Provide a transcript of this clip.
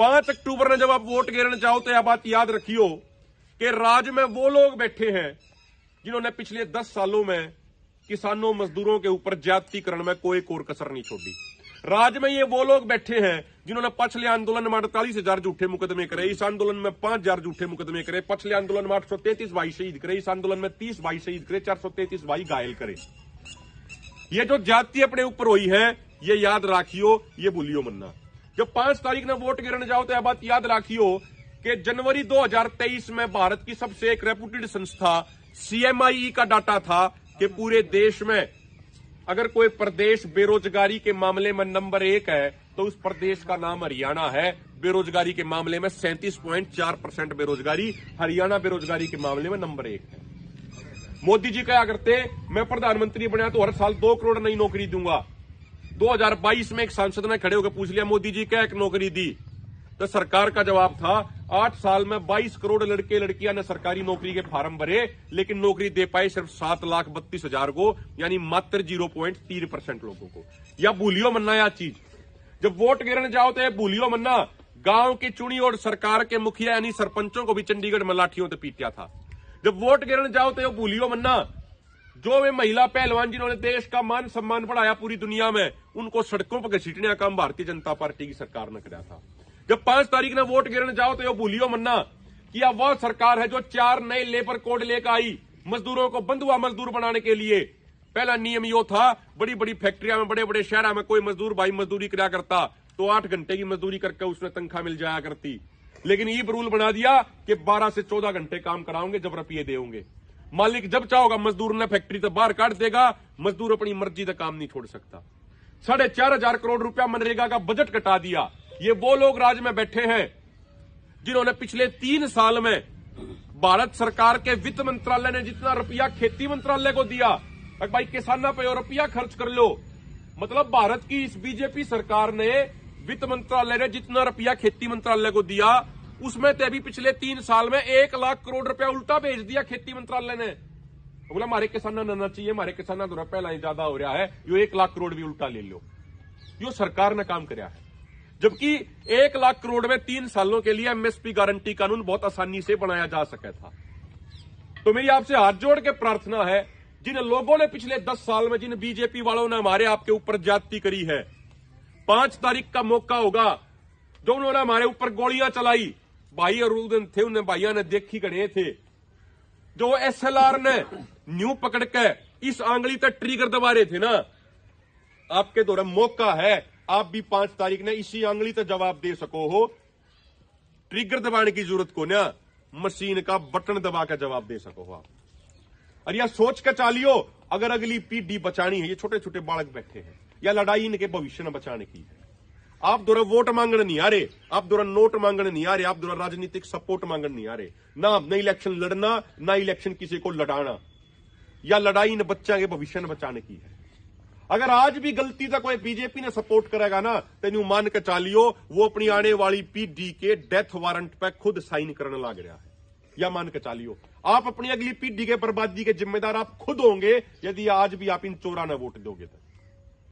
5 अक्टूबर ने जब आप वोट गिरने जाओ तो यह बात याद रखियो कि राज्य में वो लोग बैठे हैं जिन्होंने पिछले 10 सालों में किसानों मजदूरों के ऊपर ज्यादतीकरण में कोई कोर कसर नहीं छोड़ी। राज्य में ये वो लोग बैठे हैं जिन्होंने पिछले आंदोलन में 48,000 झूठे मुकदमे करे, इस आंदोलन में 5,000 झूठे मुकदमे करे, पिछले आंदोलन में 833 भाई शहीद करे, इस आंदोलन में 30 भाई शहीद करे, 433 भाई घायल करे। ये जो ज्यादती अपने ऊपर हुई है ये याद राखियो, ये भूलियो मन्ना। जब 5 तारीख ने वोट गिरने जाओ तो यह बात याद राखियो कि जनवरी 2023 में भारत की सबसे एक रेपुटेड संस्था CMIE का डाटा था कि पूरे देश में अगर कोई प्रदेश बेरोजगारी के मामले में नंबर 1 है तो उस प्रदेश का नाम हरियाणा है। बेरोजगारी के मामले में 37.4% बेरोजगारी, हरियाणा बेरोजगारी के मामले में नंबर 1 है। मोदी जी क्या करते, मैं प्रधानमंत्री बना तो हर साल 2 करोड़ नई नौकरी दूंगा। 2022 में एक सांसद ने खड़े होकर पूछ लिया मोदी जी क्या एक नौकरी दी, तो सरकार का जवाब था 8 साल में 22 करोड़ लड़के लड़कियां ने सरकारी नौकरी के फार्म भरे, लेकिन नौकरी दे पाए सिर्फ 7,32,000 को, यानी मात्र 0.3% लोगों को। या भूलियो मन्ना यह चीज, जब वोट गिरने जाओ तो भूलियो मन्ना गांव की चुनी और सरकार के मुखिया यानी सरपंचों को भी चंडीगढ़ में लाठियों से पीटा था। जब वोट गिरने जाओ तो भूलियो मन्ना जो वे महिला पहलवान जिन्होंने देश का मान सम्मान बढ़ाया पूरी दुनिया में, उनको सड़कों पर घसीटने का काम भारतीय जनता पार्टी की सरकार ने किया था। जब 5 तारीख ने वोट गिरने जाओ तो भूलियो मन्ना कि यह वह सरकार है जो 4 नए लेबर कोड लेकर आई मजदूरों को बंधुआ मजदूर बनाने के लिए। पहला नियम यो था, बड़ी बड़ी फैक्ट्रियां में बड़े बड़े शहरों में कोई मजदूर भाई मजदूरी किया करता तो 8 घंटे की मजदूरी करके उसमें तनख्वाह मिल जाया करती, लेकिन ये रूल बना दिया कि 12 से 14 घंटे काम कराओगे जब रुपये देंगे। मालिक जब चाहोगा मजदूर ने फैक्ट्री से बाहर काट देगा, मजदूर अपनी मर्जी से काम नहीं छोड़ सकता। 4,500 करोड़ रुपया मनरेगा का बजट कटा दिया। ये वो लोग राज्य में बैठे हैं जिन्होंने पिछले 3 साल में भारत सरकार के वित्त मंत्रालय ने जितना रुपया खेती मंत्रालय को दिया, भाई किसानों पे रुपया खर्च कर लो। मतलब भारत की इस बीजेपी सरकार ने वित्त मंत्रालय ने जितना रुपया खेती मंत्रालय को दिया उसमें तो अभी पिछले 3 साल में 1 लाख करोड़ रुपया उल्टा भेज दिया खेती मंत्रालय ने। बोला हमारे किसानों ने चाहिए, हमारे किसानों को रुपया ज्यादा हो रहा है, यो 1 लाख करोड़ भी उल्टा ले लो। यो सरकार ने काम कराया है, जबकि 1 लाख करोड़ में 3 सालों के लिए MSP गारंटी कानून बहुत आसानी से बनाया जा सका था। तो मेरी आपसे हाथ जोड़ के प्रार्थना है, जिन लोगों ने पिछले 10 साल में, जिन बीजेपी वालों ने हमारे आपके ऊपर ज्यादती करी है, 5 तारीख का मौका होगा। जो उन्होंने हमारे ऊपर गोलियां चलाई, भाई और दिन थे उन्हें भाइयों ने देखी गए थे, जो SLR ने न्यू पकड़ के इस आंगली तक ट्रिगर दबा रहे थे ना, आपके द्वारा मौका है आप भी 5 तारीख ने इसी आंगली तक जवाब दे सको हो। ट्रिगर दबाने की जरूरत को ना, मशीन का बटन दबा कर जवाब दे सको हो आप। और यह सोच कर चालियो अगर अगली पीढ़ी बचानी है, ये छोटे छोटे बालक बैठे हैं, या लड़ाई इनके भविष्य में बचाने की है। आप दोरा वोट मांगने नहीं आ रहे, आप दोरा नोट मांगने नहीं आ रहे, आप दोरा राजनीतिक सपोर्ट मांगने नहीं आ रहे। ना इलेक्शन लड़ना, ना इलेक्शन किसी को लड़ाना, या लड़ाई इन बच्चा के भविष्य में बचाने की है। अगर आज भी गलती से कोई बीजेपी ने सपोर्ट करेगा ना, तेन मान के चालियो वो अपनी आने वाली पीढ़ी के डेथ वारंट पे खुद साइन करने लग रहा है। या मान के चालियो आप अपनी अगली पीढ़ी के बर्बादी के जिम्मेदार आप खुद होंगे यदि आज भी आप इन चोरा न वोट दोगे तो।